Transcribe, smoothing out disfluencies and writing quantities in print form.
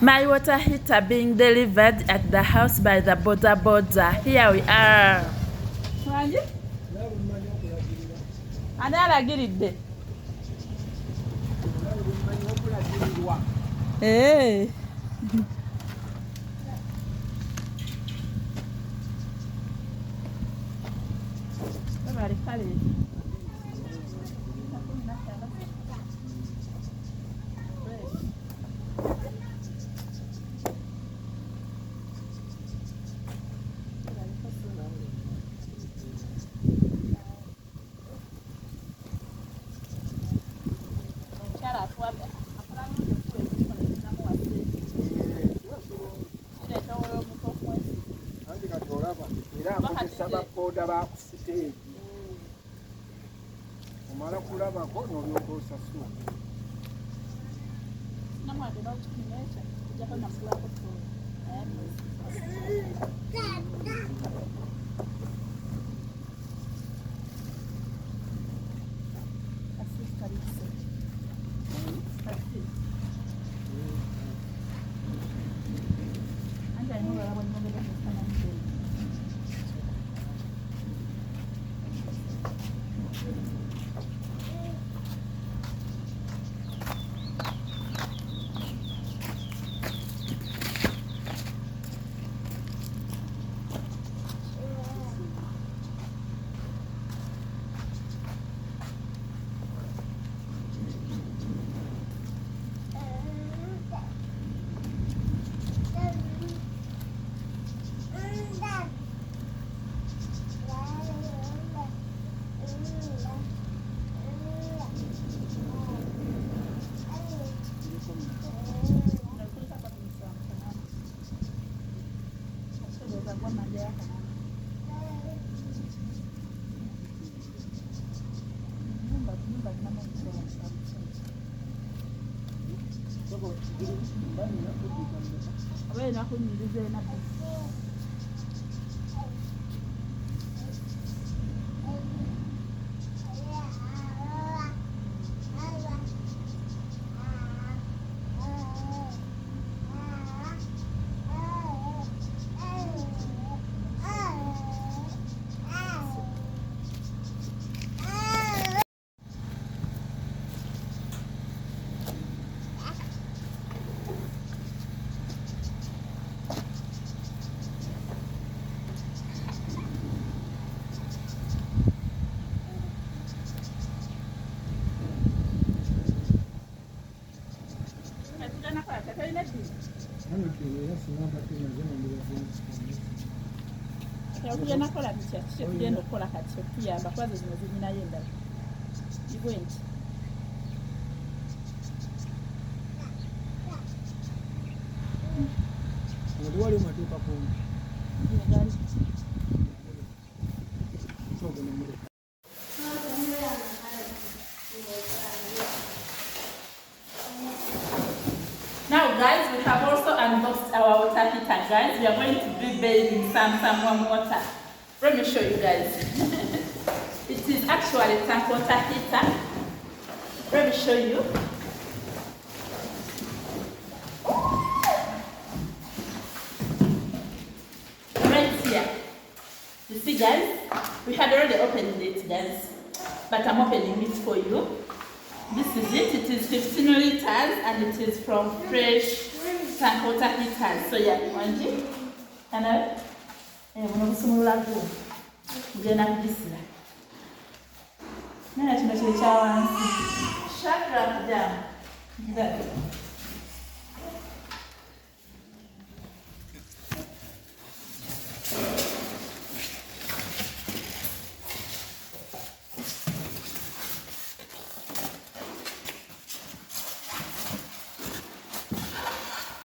My water heater being delivered at the house by the boda boda. Here we are. Ani alagiridde? Eh. Bali kale. Omala kulabako n'olyoka osasula. Okuja nakola bitya kigenda okukola kati okuyamba kwazo zino zirinayo endala igwe nti wali maduuka kumbi. Now guys, we have also unboxed our water heater, guys. We are going to be bathing some warm water. Let me show you guys. It is actually a tank water heater. Let me show you. Right here. You see guys, we had already opened it guys, but I'm opening it for you. This is it. It is 15 liters and it is from Fresh tank water heaters. So yeah, Wanji, and I want to go. Then I'm this. Now I'm going to show you. Shut up down.